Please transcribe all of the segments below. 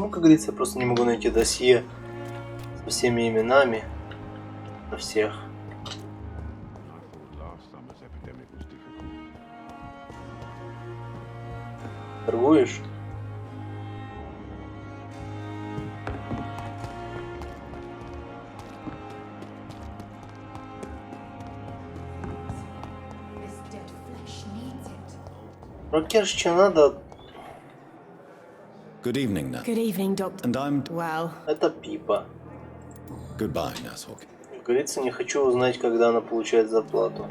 Ну, как говорится, я просто не могу найти досье со всеми именами на всех. Торгуешь? Рокерще надо. Good evening, Nurse. Good evening, Doctor. And I'm... Well, Это Пипа. Goodbye, Nurse Hawk. Как говорится, не хочу узнать, когда она получает зарплату.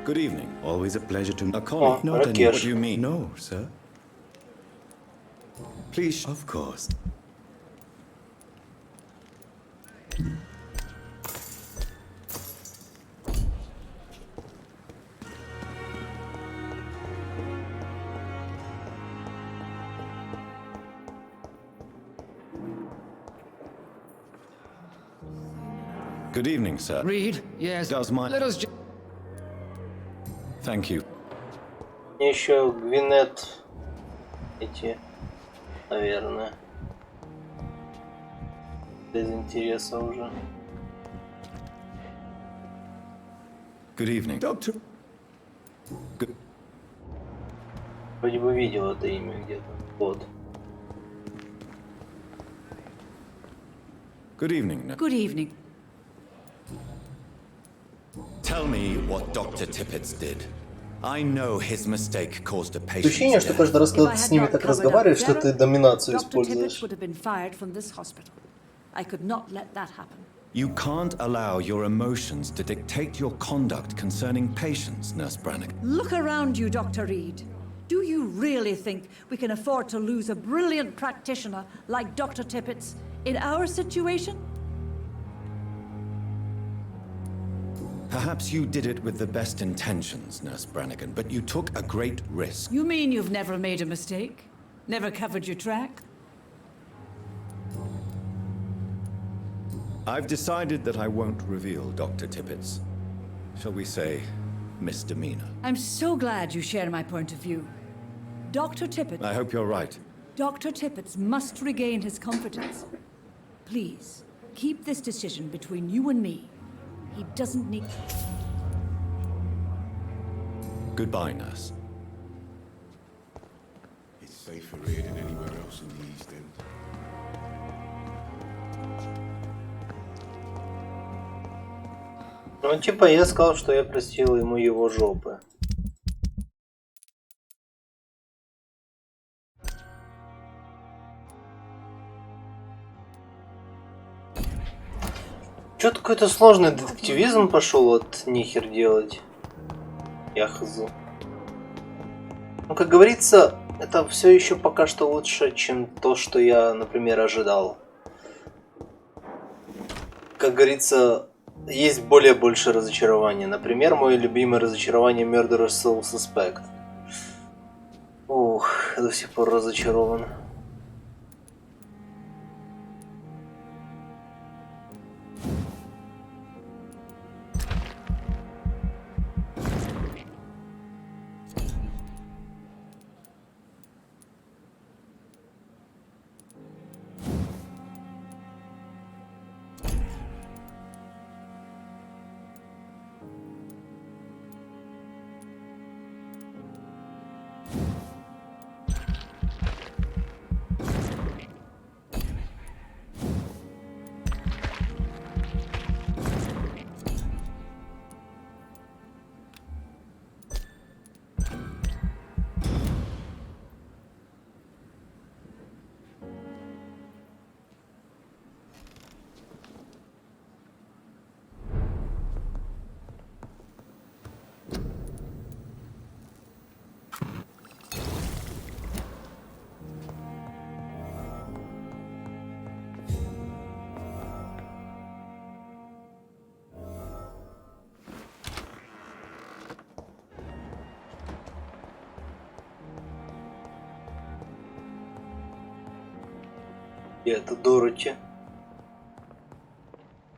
Good evening. Always a pleasure to... A colleague? Not any... Рокеш. What do you mean? No, sir. Please... Of course. Good evening, sir. Reed, yes. Does my... Let us. Thank you. Мне еще Гвинет идти, наверное. Без интереса уже. Good evening. Doctor... Good... Вроде бы видел это имя где-то. Вот. Good evening, Nurse. good evening. Tell me what Dr. Tippett did. I know his mistake caused a Ощущение, patient's что death. каждый раз, If когда I ты с had ними not так covered up разговариваешь, что Vera, ты доминацию Dr. Tippett используешь. would have been fired from this hospital. I could not let that happen. You can't allow your emotions to dictate your conduct concerning patients, Nurse Brannigan. Look around you, Dr. Reed. Do you really think we can afford to lose a brilliant practitioner like Dr. Tippett's in our situation? Perhaps you did it with the best intentions, Nurse Brannigan, but you took a great risk. You mean you've never made a mistake? Never covered your track? I've decided that I won't reveal Dr. Tippett's, shall we say, misdemeanor. I'm so glad you share my point of view. Dr. Tippett... I hope you're right. Dr. Tippett must regain his confidence. Please, keep this decision between you and me. He doesn't need... Goodbye, Nurse. It's safer here than anywhere else in the East End. Ну, типа, я сказал, что я простил ему его жопы. Чё-то какой-то сложный детективизм пошел, вот нихер делать. Я хз. Ну, как говорится, это все еще пока что лучше, чем то, что я, например, ожидал. Как говорится, есть более больше разочарования. Например, мое любимое разочарование Murder Soul Suspect. Ух, до сих пор разочарован. И это Дороти.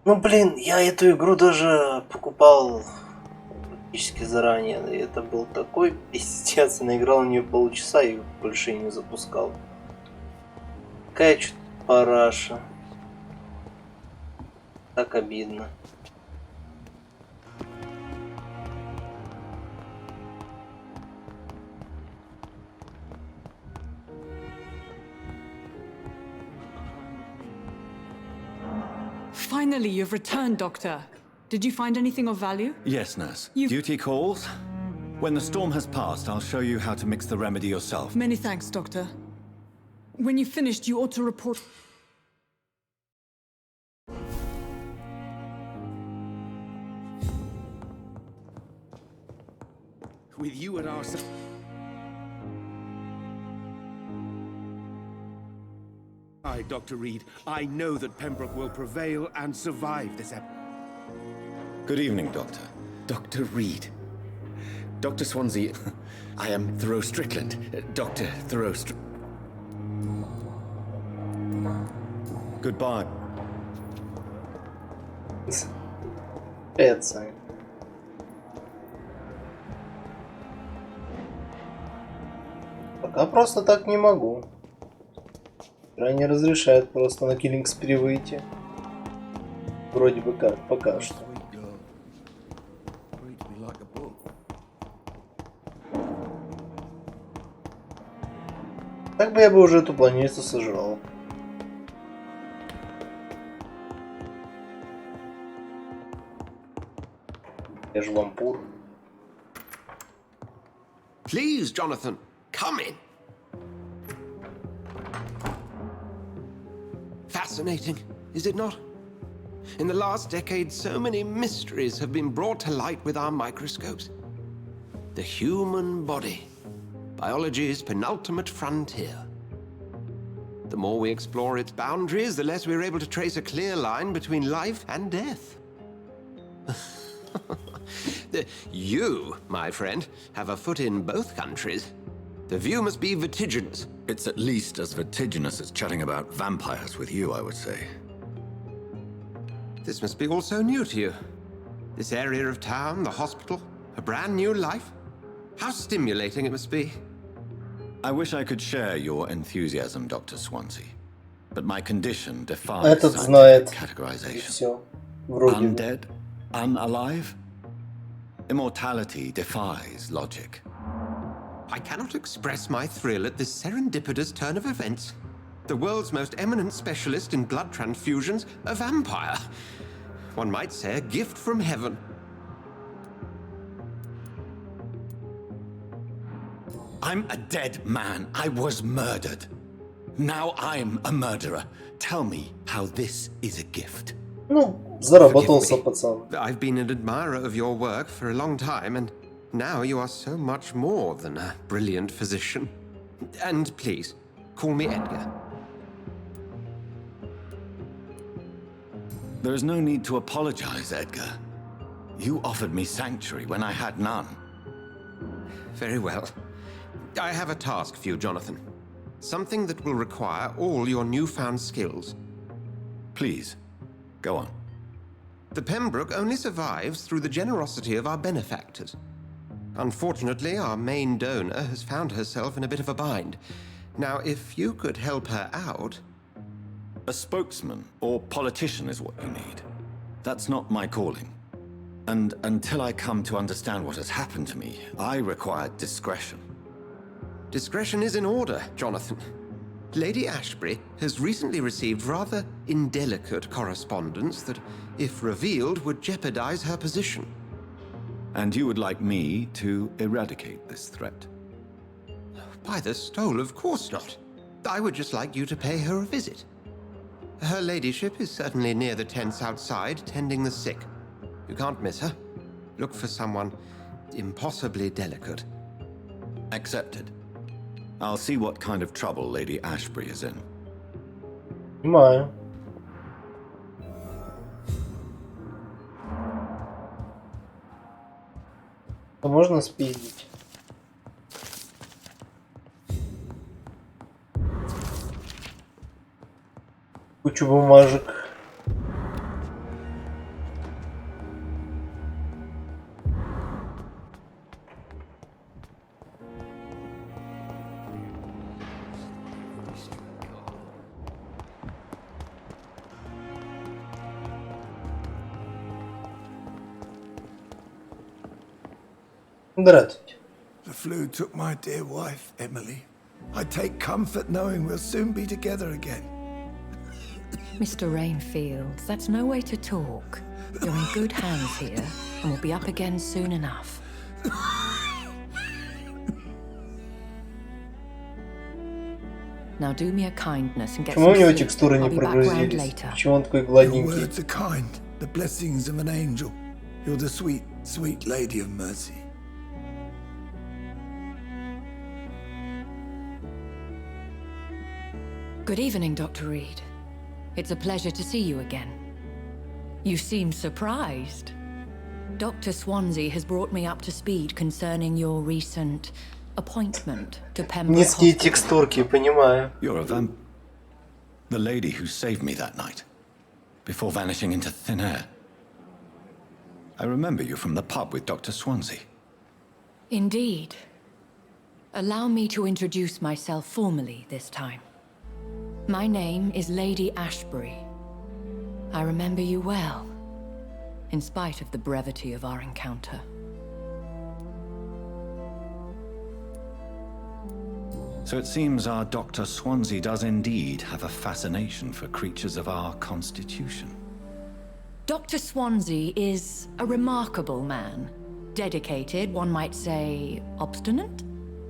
Ну блин, я эту игру даже покупал практически заранее. И это был такой пиздец. Я наиграл в нее полчаса и больше не запускал. Какая чуть параша. Так обидно. Finally, you've returned, Doctor. Did you find anything of value? Yes, nurse. You- Duty calls. When the storm has passed, I'll show you how to mix the remedy yourself. Many thanks, Doctor. When you've finished, you ought to report. With you at our side. Hi, Dr. Reed. I know that Pembroke will prevail and survive this Good evening, Doctor. Dr. Reed. Dr. Swansea, I am Thoreau Strickland. Dr. Thoreau Goodbye. Это. Пока просто так не могу. Игра не разрешает просто на киллинг спри выйти. Вроде бы как, пока что. Так бы я бы уже эту планету сожрал. Я же вампир. Please, Jonathan, come in. Fascinating, is it not? In the last decade, so many mysteries have been brought to light with our microscopes. The human body, biology's penultimate frontier. The more we explore its boundaries, the less we're able to trace a clear line between life and death. You, my friend, have a foot in both countries. The view must be vertiginous. It's at least as vertiginous as chatting about vampires with you, I would say. This must be all so new to you. This area of town, the hospital, a brand new life. How stimulating it must be. I wish I could share your enthusiasm, Dr. Swansea. But my condition defies Этот scientific знает. И categorization. все. Вроде бы. Undead? Unalive? Immortality defies logic. I cannot express my thrill at this serendipitous turn of events. The world's most eminent specialist in blood transfusions, a vampire. One might say a gift from heaven. I'm a dead man. I was murdered. Now I'm a murderer. Tell me how this is a gift. Ну, заработался Forgive me. пацан. I've been an admirer of your work for a long time, and now you are so much more than a brilliant physician. And please, call me Edgar. There is no need to apologize, Edgar. You offered me sanctuary when I had none. Very well. I have a task for you, Jonathan. Something that will require all your newfound skills. Please, go on. The Pembroke only survives through the generosity of our benefactors. Unfortunately, our main donor has found herself in a bit of a bind. Now, if you could help her out... A spokesman or politician is what you need. That's not my calling. And until I come to understand what has happened to me, I require discretion. Discretion is in order, Jonathan. Lady Ashbury has recently received rather indelicate correspondence that, if revealed, would jeopardize her position. And you would like me to eradicate this threat? By the stole, of course not. I would just like you to pay her a visit. Her ladyship is certainly near the tents outside, tending the sick. You can't miss her. Look for someone impossibly delicate. Accepted. I'll see what kind of trouble Lady Ashbury is in. Понимаю. А можно спиздить? кучу бумажек. Здравствуйте. The flu took my dear wife, Emily. I take comfort knowing we'll soon be together again. Mr. Rainfield, that's no way to talk. You're in good hands here, and we'll be up again soon enough. Now do me a kindness and get Почему у some него sleep. текстуры не I'll be back round прогрузились? later. Почему он такой Your гладенький? words are kind, the blessings of an angel. You're the sweet, sweet lady of mercy. Good evening, Dr. Reed. It's a pleasure to see you again. You seem surprised. Dr. Swansea has brought me up to speed concerning your recent appointment to Pembroke Низкие Hospital. текстурки, понимаю. You're a the lady who saved me that night, before vanishing into thin air. I remember you from the pub with Dr. Swansea. Indeed. Allow me to introduce myself formally this time. My name is Lady Ashbury. I remember you well, in spite of the brevity of our encounter. So it seems our Dr. Swansea does indeed have a fascination for creatures of our constitution. Dr. Swansea is a remarkable man. Dedicated, one might say, obstinate?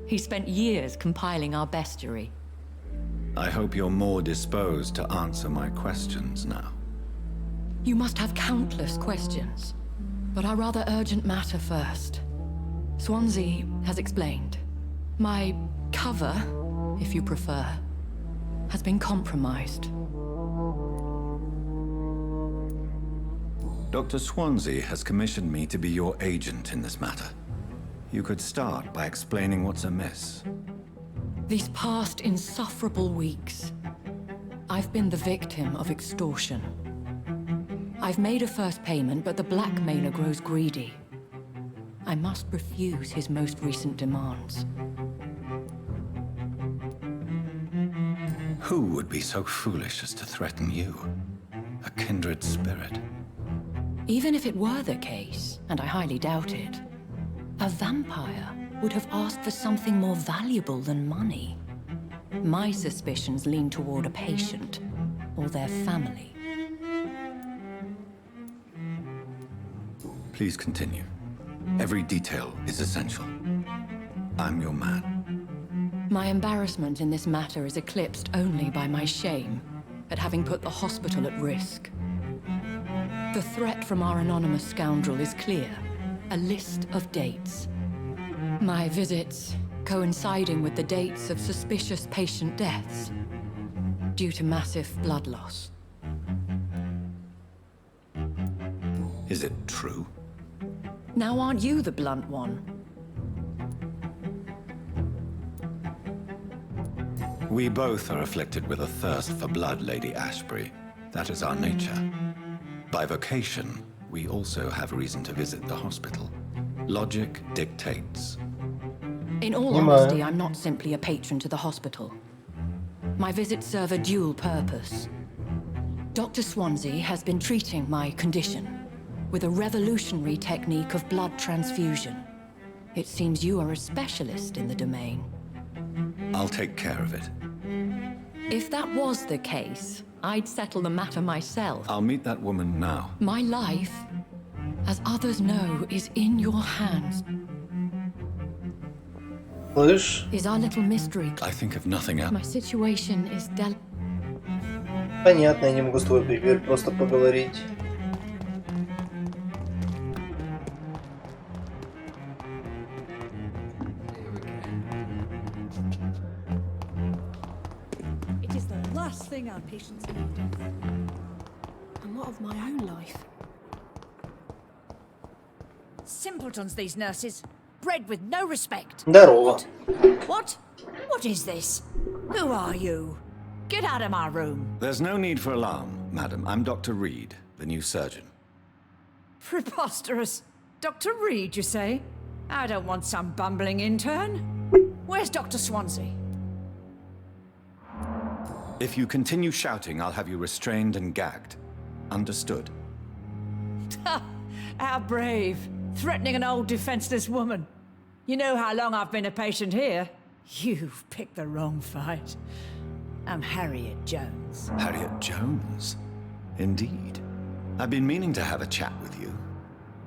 He spent years compiling our bestiary. I hope you're more disposed to answer my questions now. You must have countless questions, but our rather urgent matter first. Swansea has explained. My cover, if you prefer, has been compromised. Dr. Swansea has commissioned me to be your agent in this matter. You could start by explaining what's amiss. These past insufferable weeks, I've been the victim of extortion. I've made a first payment, but the blackmailer grows greedy. I must refuse his most recent demands. Who would be so foolish as to threaten you? A kindred spirit. Even if it were the case, and I highly doubt it, a vampire would have asked for something more valuable than money. My suspicions lean toward a patient or their family. Please continue. Every detail is essential. I'm your man. My embarrassment in this matter is eclipsed only by my shame at having put the hospital at risk. The threat from our anonymous scoundrel is clear. A list of dates. My visits coinciding with the dates of suspicious patient deaths due to massive blood loss. Is it true? Now aren't you the blunt one? We both are afflicted with a thirst for blood, Lady Ashbury. That is our nature. By vocation, we also have reason to visit the hospital. Logic dictates. In all honesty, I'm not simply a patron to the hospital. My visits serve a dual purpose. Dr. Swansea has been treating my condition with a revolutionary technique of blood transfusion. It seems you are a specialist in the domain. I'll take care of it. If that was the case, I'd settle the matter myself. I'll meet that woman now. My life, as others know, is in your hands. Слышь? Is our little mystery. I think of nothing else. My situation is Понятно, я не могу с тобой теперь просто поговорить. It is the last thing our patients need. And what of my own life? Simpletons, these nurses. Bred with no respect. Здорово. What? What is this? Who are you? Get out of my room. There's no need for alarm, madam. I'm Dr. Reed, the new surgeon. Preposterous. Dr. Reed, you say? I don't want some bumbling intern. Where's Dr. Swansea? If you continue shouting, I'll have you restrained and gagged. Understood? How brave. Threatening an old defenseless woman. You know how long I've been a patient here? You've picked the wrong fight. I'm Harriet Jones. Harriet Jones? Indeed. I've been meaning to have a chat with you.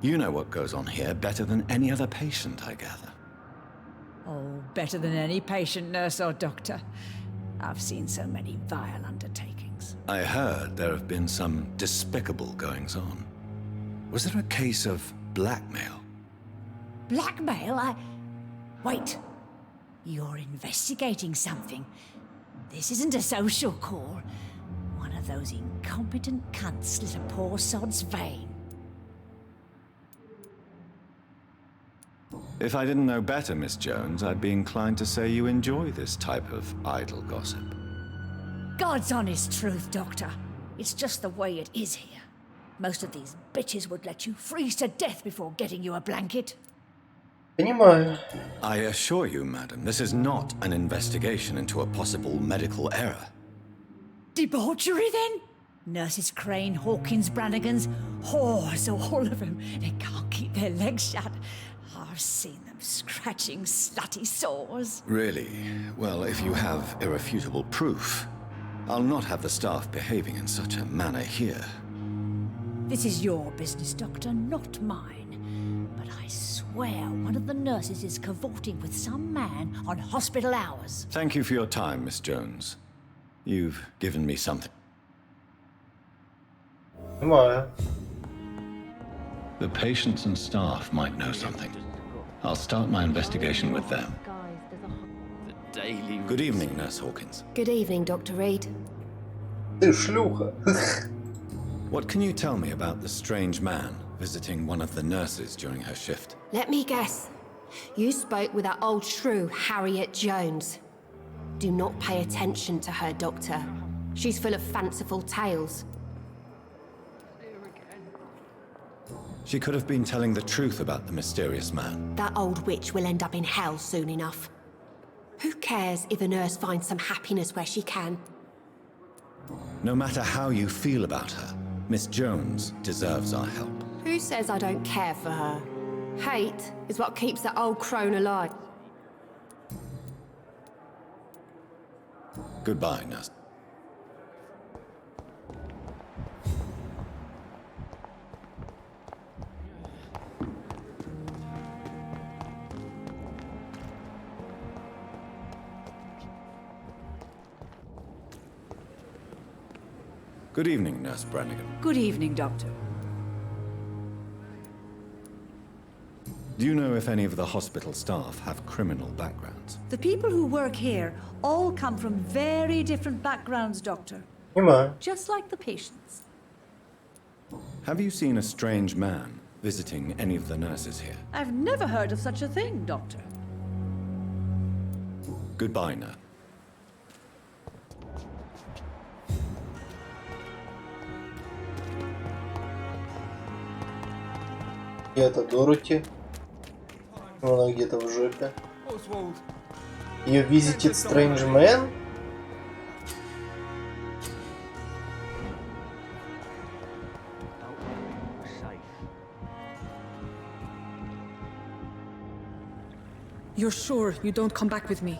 You know what goes on here better than any other patient, I gather. Oh, better than any patient, nurse or doctor. I've seen so many vile undertakings. I heard there have been some despicable goings-on. Was there a case of blackmail? Blackmail? Wait. You're investigating something. This isn't a social call. One of those incompetent cunts slit a poor sod's vein. If I didn't know better, Miss Jones, I'd be inclined to say you enjoy this type of idle gossip. God's honest truth, Doctor. It's just the way it is here. Most of these bitches would let you freeze to death before getting you a blanket. Понимаю. I assure you, madam, this is not an investigation into a possible medical error. Debauchery, then? Nurses Crane, Hawkins, Brannigans, whores, all of them. They can't keep their legs shut. I've seen them scratching slutty sores. Really? Well, if you have irrefutable proof, I'll not have the staff behaving in such a manner here. This is your business, Doctor, not mine. But I swear one of the nurses is cavorting with some man on hospital hours. Thank you for your time, Miss Jones. You've given me something. Понимаю. The patients and staff might know something. I'll start my investigation with them. Good evening, Nurse Hawkins. Good evening, Dr. Reed. Ты шлюха. What can you tell me about the strange man visiting one of the nurses during her shift? Let me guess. You spoke with that old shrew, Harriet Jones. Do not pay attention to her, Doctor. She's full of fanciful tales. She could have been telling the truth about the mysterious man. That old witch will end up in hell soon enough. Who cares if a nurse finds some happiness where she can? No matter how you feel about her, Miss Jones deserves our help. Who says I don't care for her? Hate is what keeps that old crone alive. Goodbye, Nurse. Good evening, Nurse Brannigan. Good evening, Doctor. Do you know if any of the hospital staff have criminal backgrounds? The people who work here all come from very different backgrounds, Doctor. Понимаю. Just like the patients. Have you seen a strange man visiting any of the nurses here? I've never heard of such a thing, Doctor. Goodbye, Nurse. И это Дороти. Она где-то в жопе. Ее визитит Strange Man. You're sure you don't come back with me?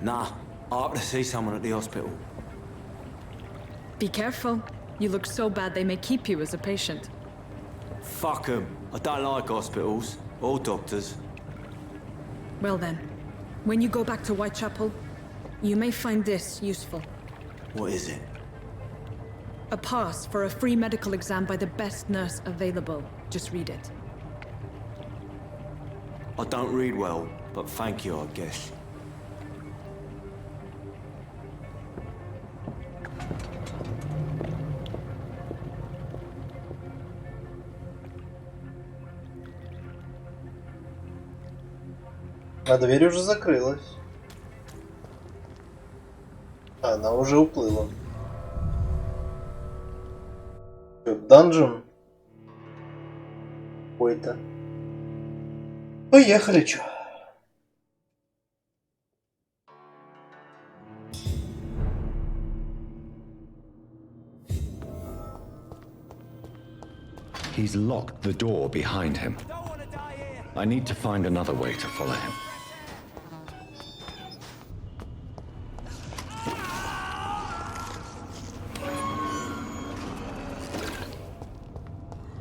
Nah, I have to see someone at the hospital. Be careful. You look so bad they may keep you as a patient. Fuck 'em. I don't like hospitals or doctors. Well then, when you go back to Whitechapel, you may find this useful. What is it? A pass for a free medical exam by the best nurse available. Just read it. I don't read well, but thank you, I guess. А дверь уже закрылась. Она уже уплыла. Данжен какой-то. Поехали, чё? He's locked the door behind him. I need to find another way to follow him.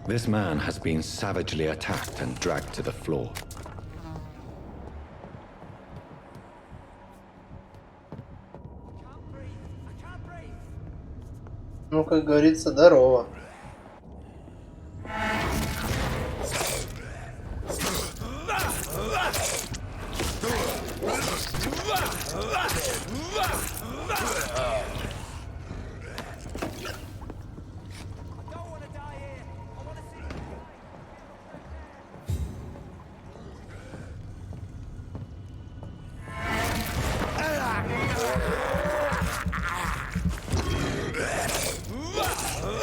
This man has been savagely attacked and dragged to the floor. Ну, как говорится, здорово.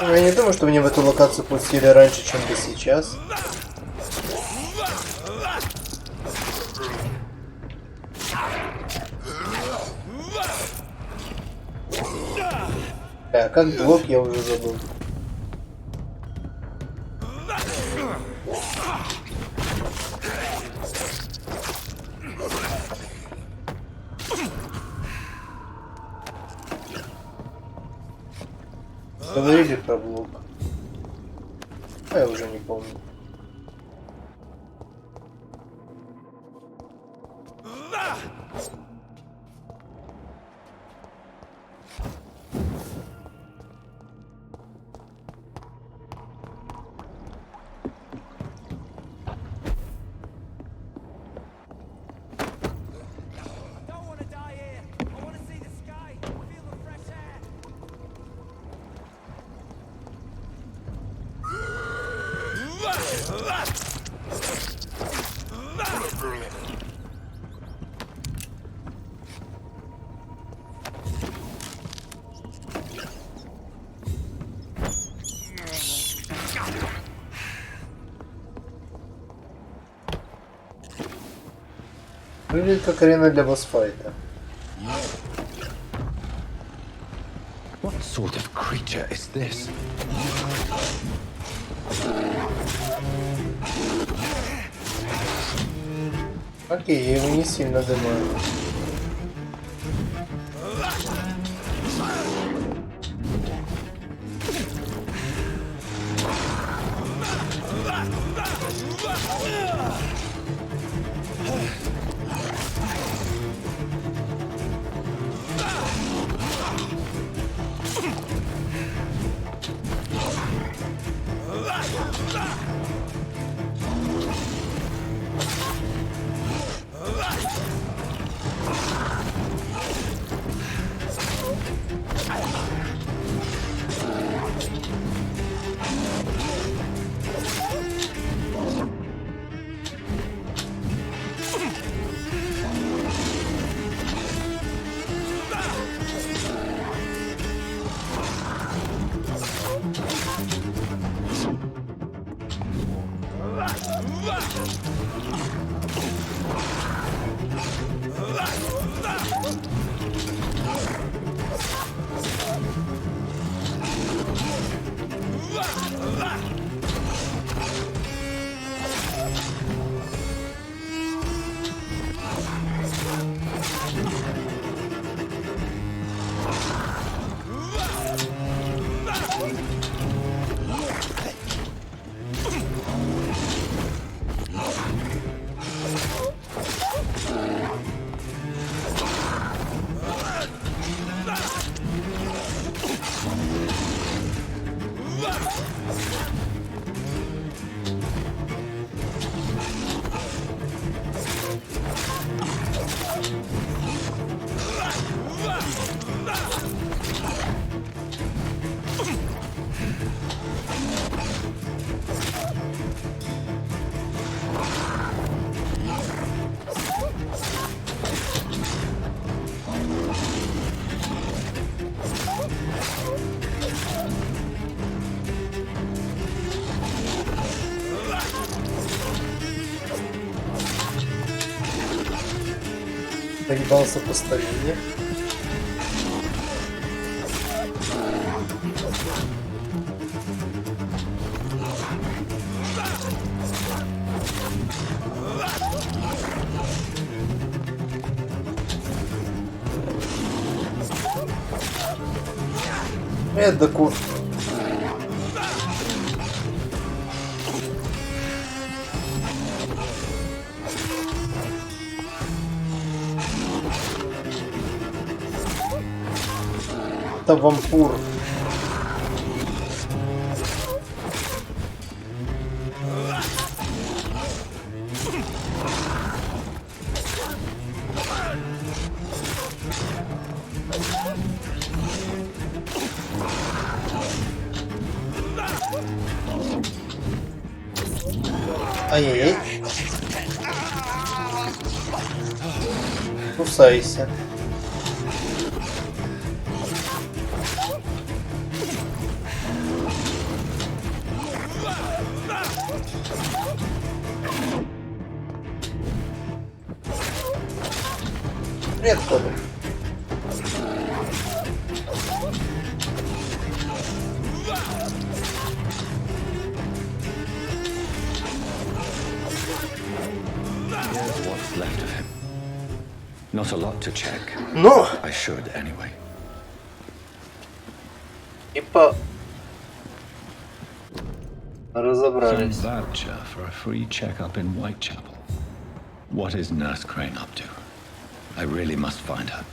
Я не думаю, что мне в эту локацию пустили раньше, чем бы сейчас. А как блок, я уже забыл. Говорили про блок. А я уже не помню. Выглядит как арена для босс-файта. What sort of creature is this? Окей, я его не сильно дымаю. Доебался по старине. Это кур. Это вампир. Ай-яй-яй. Кусайся. Привет, Коля. Here's what's left of him. Not a lot to check. Ну, I should anyway. типа Some разобрались. voucher for a free checkup in Whitechapel. What is Nurse Crane up to? I really must find her.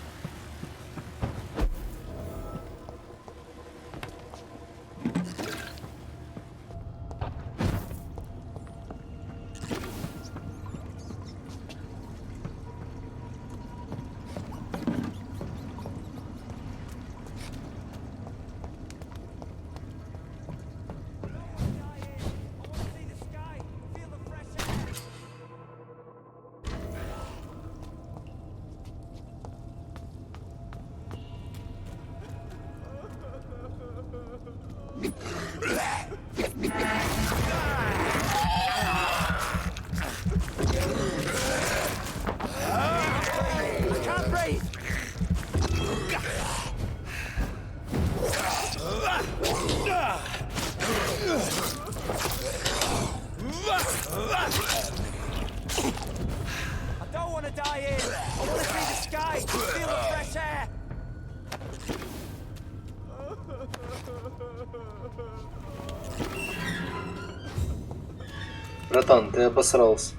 Братан, ты обосрался.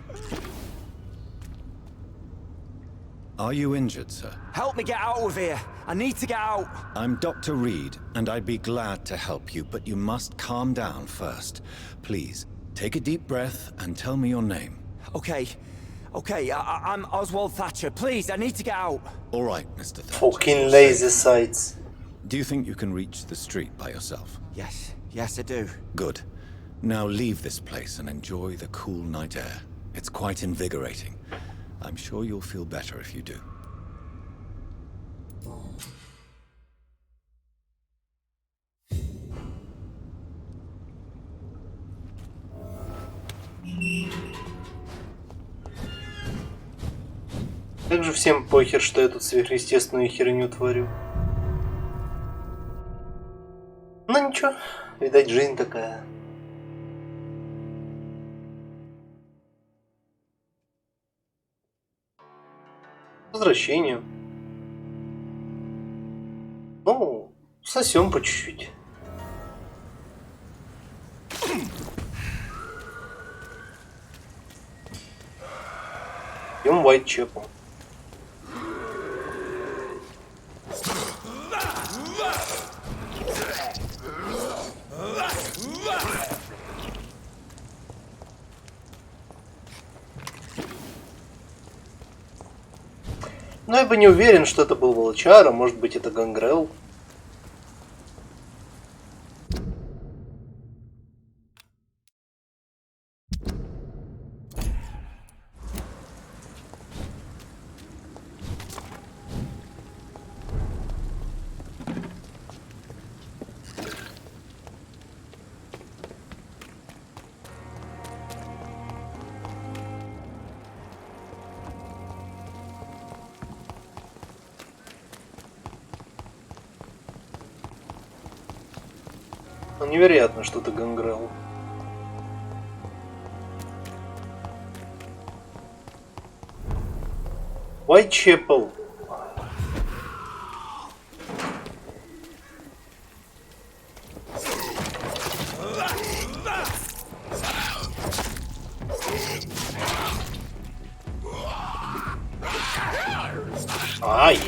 Are you injured, sir? Help me get out of here. I need to get out. I'm Dr. Reed, and I'd be glad to help you, but you must calm down first. Please, take a deep breath and tell me your name. Okay. I'm Oswald Thatcher. Please, I need to get out. All right, Mr. Thatcher. Fucking lazy sites. Do you think you can reach the street by yourself? Yes, I do. Good. Now leave this place and enjoy the cool night air. It's quite invigorating. I'm sure you'll feel better if you do. Как же всем похер, что я тут сверхъестественную херню творю. Ну ничего, видать, жизнь такая. Возвращение. Ну, сосем по чуть-чуть. Пьем Whitechapel. Но я бы не уверен, что это был волчар, а может быть это Гангрел. Невероятно, что ты гангрел. Уайтчепл. Ай!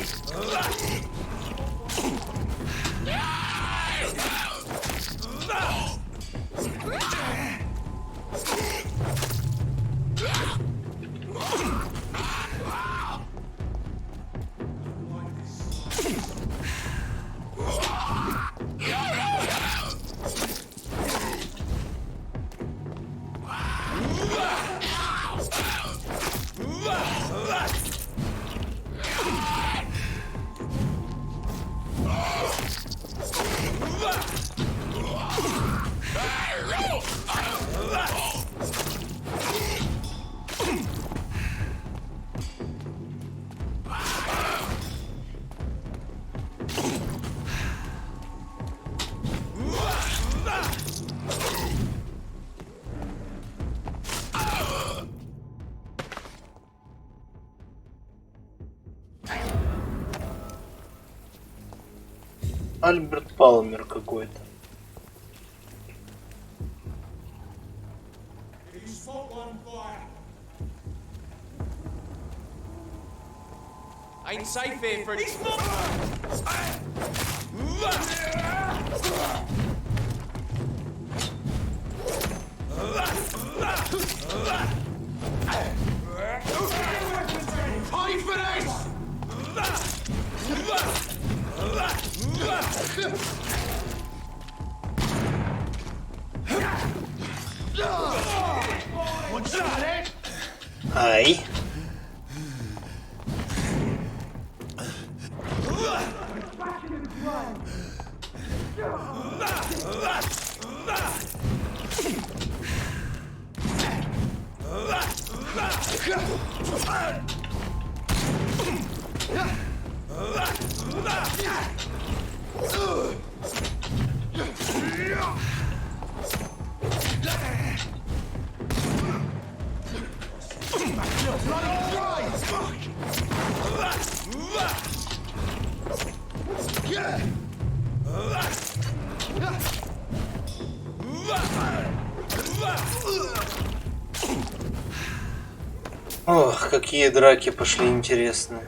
Альберт Палмер какой-то. Ain't safe here for Pay for this! Ай! Ох, какие драки пошли интересные.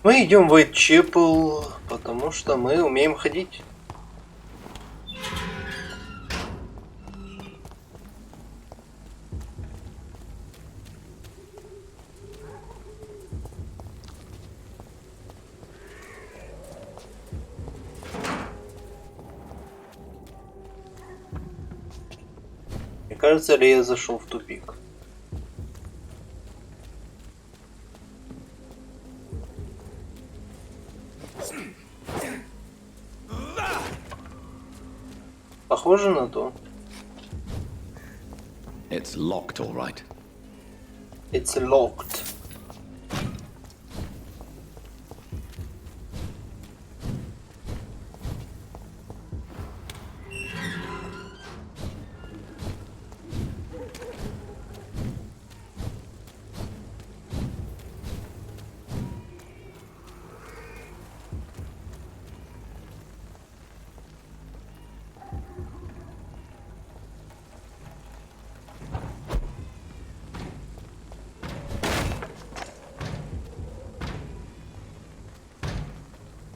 Мы идем в Уайтчепл, потому что мы умеем ходить. Мне кажется, ли я зашел в тупик? Похоже на то. It's locked, all right. It's locked.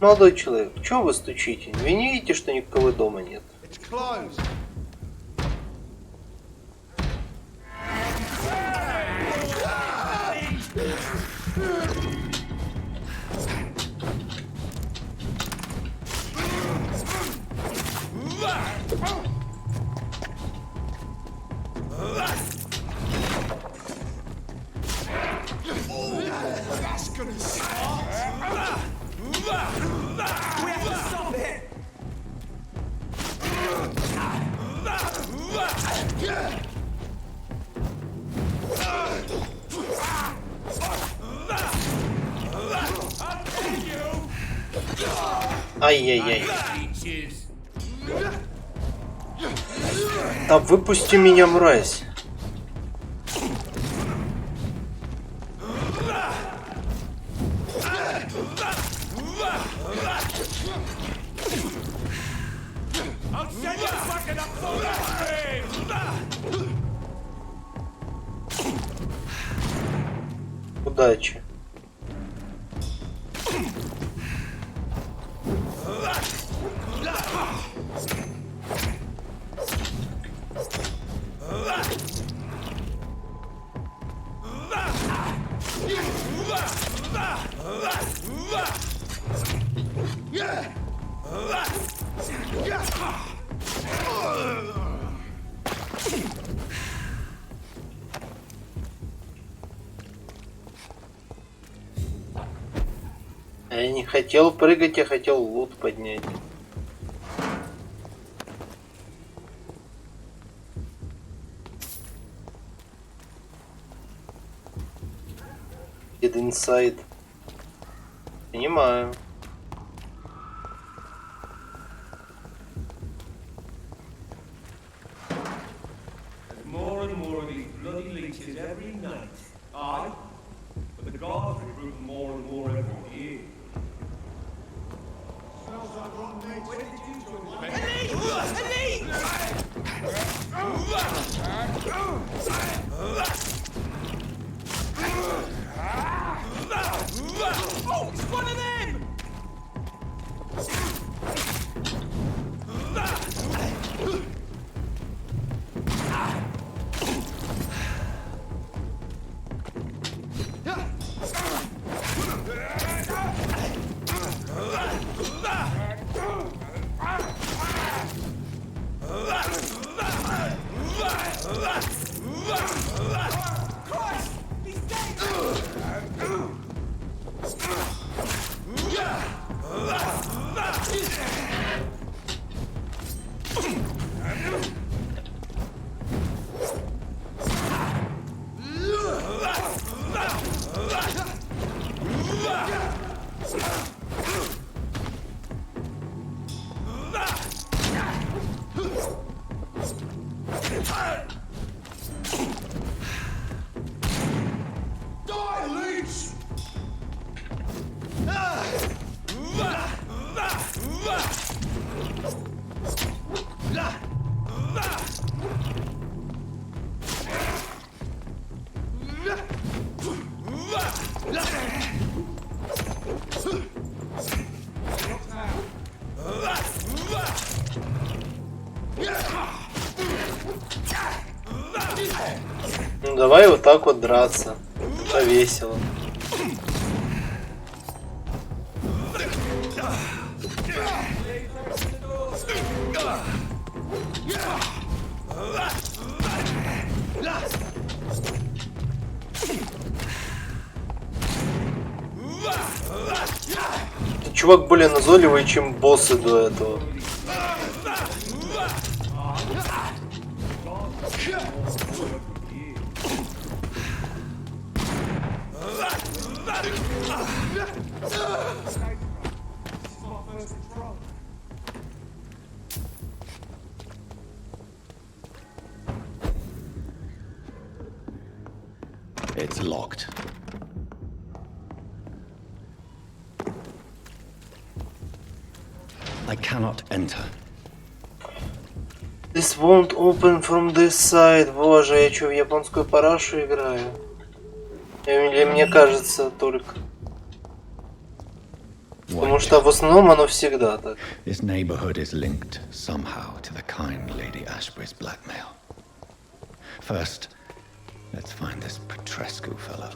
Молодой человек, чего вы стучите? Вы не видите, что никого дома нет? closed. That's gonna start. We have to stop it. Ай-яй-яй. Да выпусти меня, мразь. Удачи. Я не хотел прыгать, я хотел лут поднять. Get inside. Понимаю. More and more of these bloody leeches every night. Aye, but the guards recruit more and more every year. Smells like rotten meat. Where did you Oh, it's one of them! Ну давай вот так вот драться. Это весело. Чувак более назойливый, чем боссы до этого. It's locked. I cannot enter. This won't open from this side. Боже, я что, в японскую парашу играю? Или мне кажется только. Потому что в основном оно всегда так. This neighborhood is linked somehow to the kind Lady Ashbury's blackmail. First, let's find this Petrescu fellow.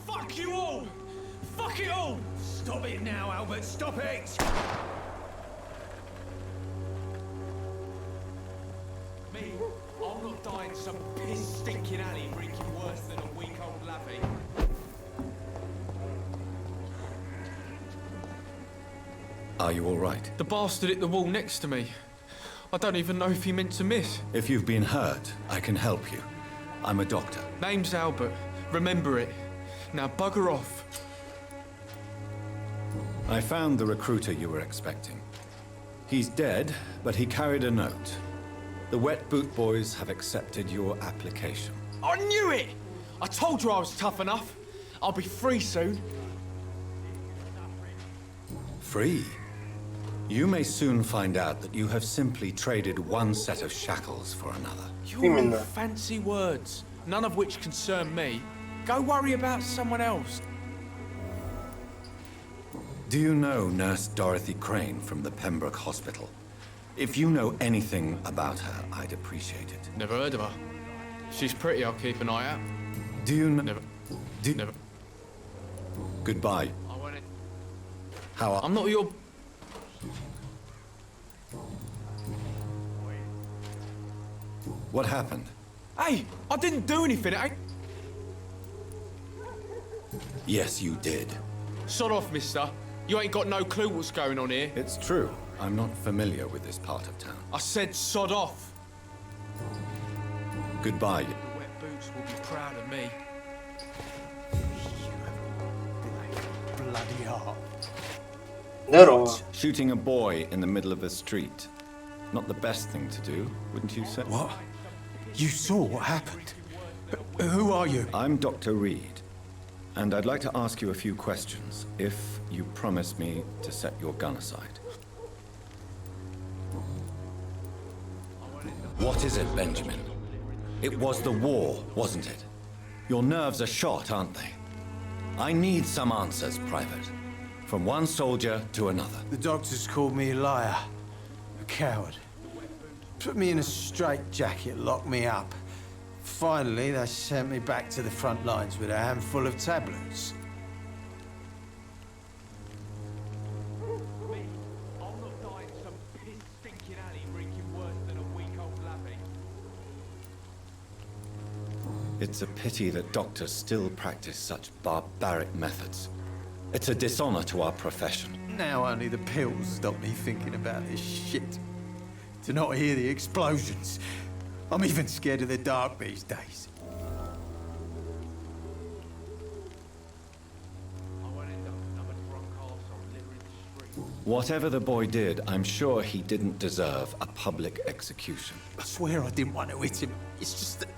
Fuck you all! Fuck it all! Stop it now, Albert, stop it! Me, I'm not dying some piss-stinking alley reeking worse than a week-old lavvy. Are you all right? The bastard hit the wall next to me. I don't even know if he meant to miss. If you've been hurt, I can help you. I'm a doctor. Name's Albert. Remember it. Now bugger off. I found the recruiter you were expecting. He's dead, but he carried a note. The Wet Boot Boys have accepted your application. I knew it! I told you I was tough enough. I'll be free soon. Free? You may soon find out that you have simply traded one set of shackles for another. You're all fancy words, none of which concern me. Go worry about someone else. Do you know Nurse Dorothy Crane from the Pembroke Hospital? If you know anything about her, I'd appreciate it. Never heard of her. She's pretty, I'll keep an eye out. Do you know... Never. Goodbye. I want it. How are... I'm not your... What happened? Hey, I didn't do anything, Yes, you did. Sod off, mister. You ain't got no clue what's going on here. It's true. I'm not familiar with this part of town. I said sod off. Goodbye. The Wet Boots will be proud of me. Bloody heart. Здорово. Shooting a boy in the middle of the street. Not the best thing to do, wouldn't you say? What? You saw what happened? Who are you? I'm Dr. Reed, and I'd like to ask you a few questions, if you promise me to set your gun aside. What is it, Benjamin? It was the war, wasn't it? Your nerves are shot, aren't they? I need some answers, Private. From one soldier to another. The doctors called me a liar. A coward. Put me in a straitjacket, locked me up. Finally, they sent me back to the front lines with a handful of tablets. It's a pity that doctors still practice such barbaric methods. It's a dishonor to our profession. Now only the pills stop me thinking about this shit. To not hear the explosions. I'm even scared of the dark these days. Whatever the boy did, I'm sure he didn't deserve a public execution. I swear I didn't want to hit him. It's just that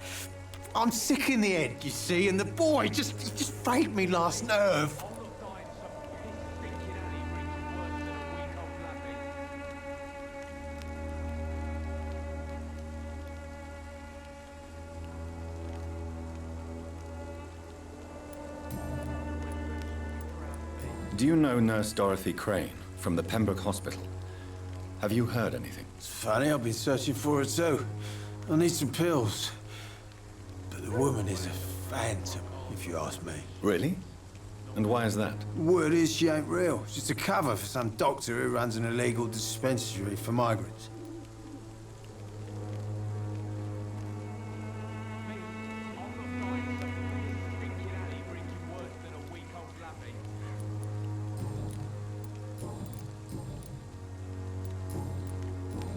I'm sick in the head, you see, and the boy he just frayed me last nerve. Do you know Nurse Dorothy Crane from the Pembroke Hospital? Have you heard anything? It's funny, I've been searching for her too. I need some pills. But the woman is a phantom, if you ask me. Really? And why is that? Word is she ain't real. She's a cover for some doctor who runs an illegal dispensary for migrants.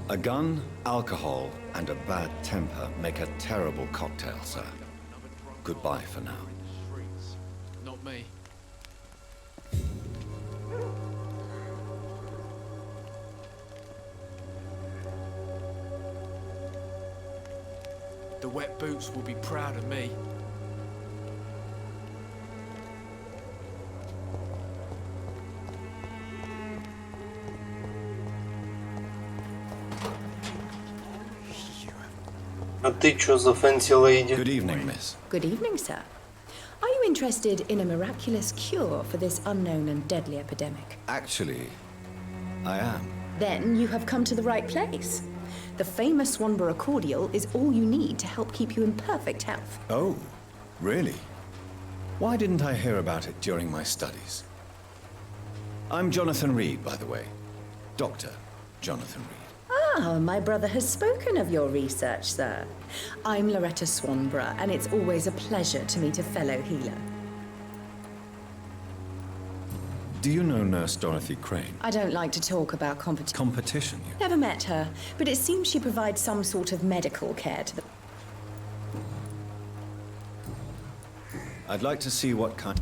A gun, alcohol, and a bad temper make a terrible cocktail, sir. Goodbye for now. Not me. The wet boots will be proud of me. А ты чё за fancy lady? Good evening, miss. Good evening, sir. Are you interested in a miraculous cure for this unknown and deadly epidemic? Actually, I am. Then you have come to the right place. The famous Swanborough cordial is all you need to help keep you in perfect health. Oh, really? Why didn't I hear about it during my studies? I'm Jonathan Reed, by the way. Dr. Jonathan Reed. Ah, my brother has spoken of your research, sir. I'm Loretta Swanborough, and it's always a pleasure to meet a fellow healer. Do you know Nurse Dorothy Crane? I don't like to talk about competition. Competition, you? Never met her, but it seems she provides some sort of medical care to the... I'd like to see what kind...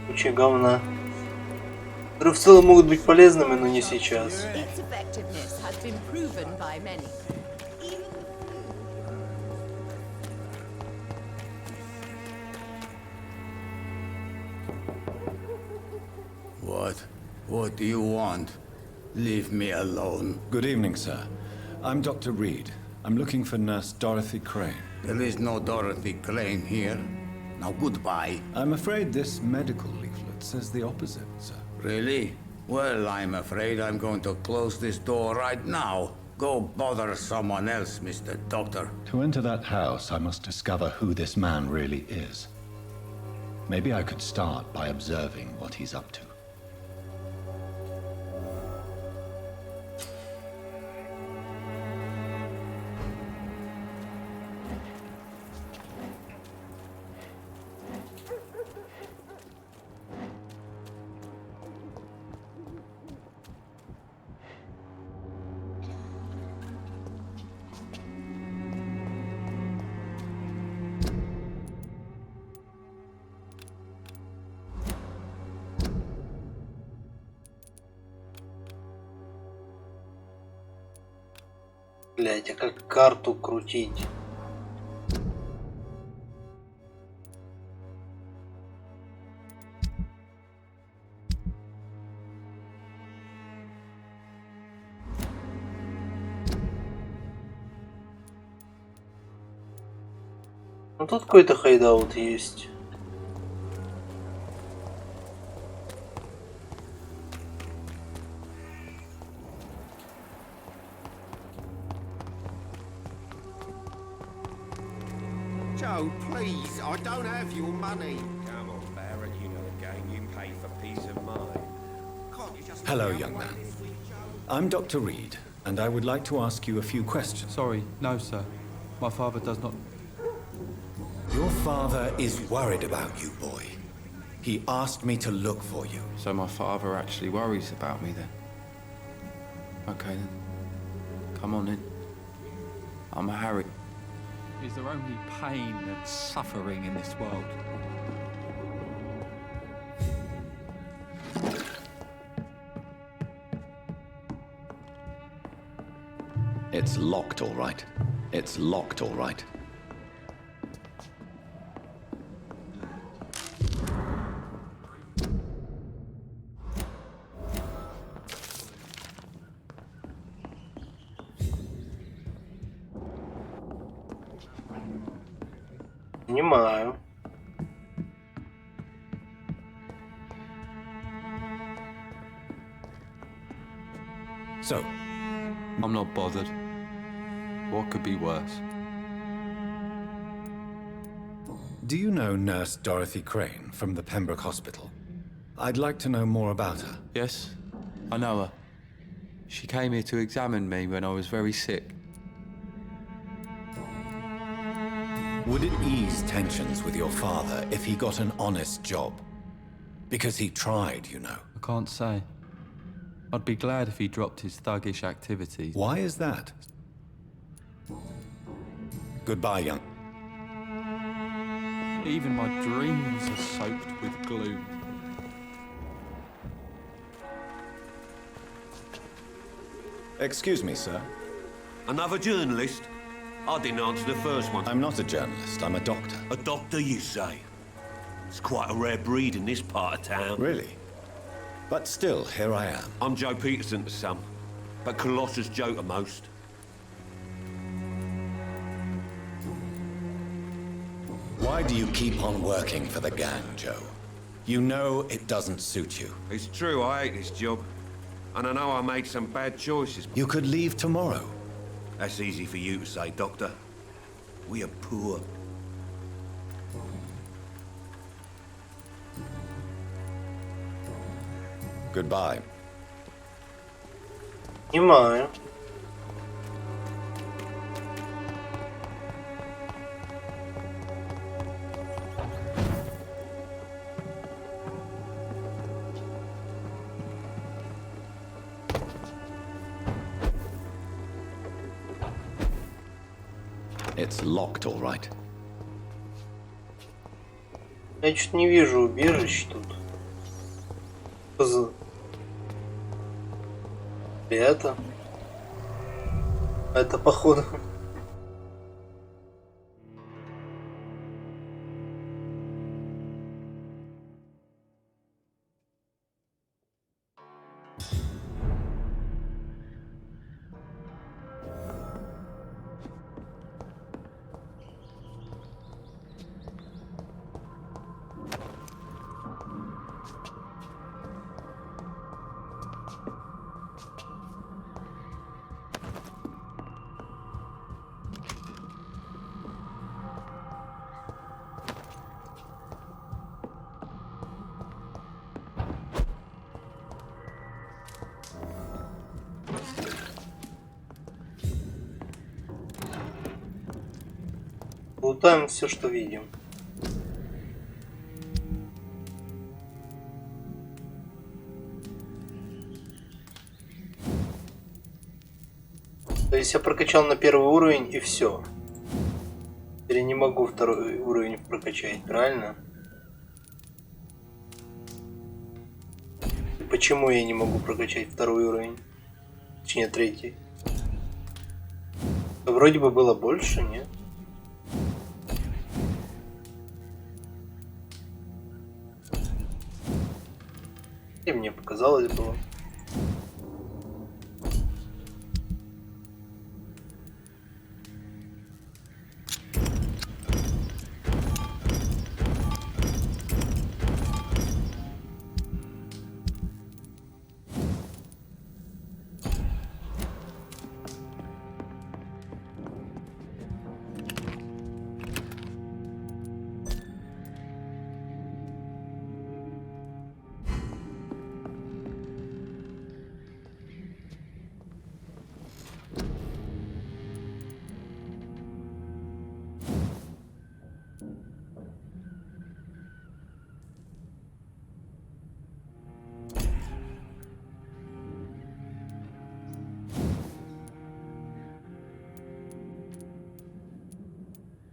Куча говна. Которые в целом могут быть полезными, но не сейчас. Its effectiveness has been proven by many. What do you want? Leave me alone. Good evening, sir. I'm Dr. Reed. I'm looking for Nurse Dorothy Crane. There is no Dorothy Crane here. Now goodbye. I'm afraid this medical leaflet says the opposite, sir. Really? Well, I'm afraid I'm going to close this door right now. Go bother someone else, Mr. Doctor. To enter that house, I must discover who this man really is. Maybe I could start by observing what he's up to. Блять, а как карту крутить? Ну тут какой-то хайдаут есть. Joe, please, I don't have your money. Come on, Baron, you know the game. You pay for peace of mind. Can't you just... Hello, young man. I'm Dr. Reed, and I would like to ask you a few questions. Sorry, no, sir. My father does not... Your father is worried about you, boy. He asked me to look for you. So my father actually worries about me then? Okay then. Come on in. I'm a Harry. Is there only pain and suffering in this world? It's locked, all right. It's locked, all right. Понимаю. So, I'm not bothered. What could be worse? do you know Nurse Dorothy Crane from the Pembroke Hospital? I'd like to know more about her. Yes, I know her. She came here to examine me when I was very sick. Would it ease tensions with your father if he got an honest job? Because he tried, you know. I can't say. I'd be glad if he dropped his thuggish activities. Why is that? Goodbye, young. Even my dreams are soaked with gloom. Excuse me, sir. Another journalist? I didn't answer the first one. I'm not a journalist, I'm a doctor. A doctor, you say? It's quite a rare breed in this part of town. Really? But still, here I am. I'm Joe Peterson to some, but Colossus Joe to most. Why do you keep on working for the gang, Joe? You know it doesn't suit you. It's true, I hate this job. And I know I made some bad choices. You could leave tomorrow. That's easy for you to say, Doctor. We are poor. Goodbye. Понимаю. It's locked, all right. Я что-то не вижу убежищ тут. Это походу. Лутаем все, что видим. То есть я прокачал на первый уровень и все. Теперь не могу второй уровень прокачать, правильно? Почему я не могу прокачать второй уровень? Точнее, третий. Вроде бы было больше, нет? И мне показалось было.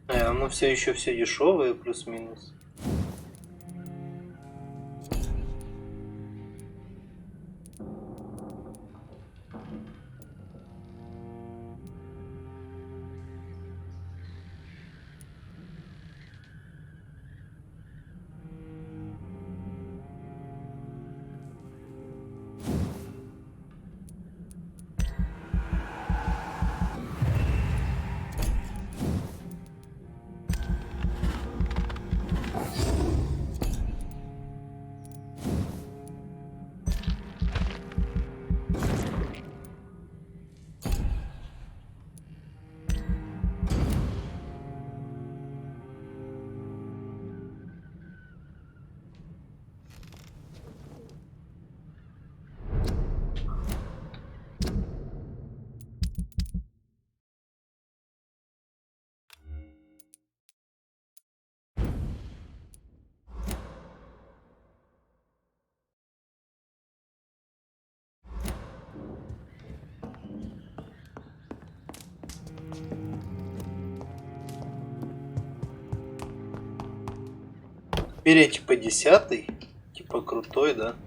Оно все еще все дешевое, плюс-минус. Теперь я типа 10-й, типа крутой, да?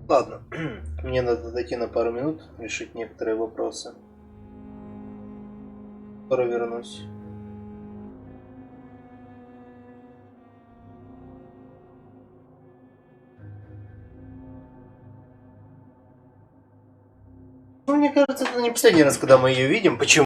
Ладно, мне надо дойти на пару минут, решить некоторые вопросы. Скоро вернусь. Ну, мне кажется, это не последний раз, когда мы ее видим. Почему?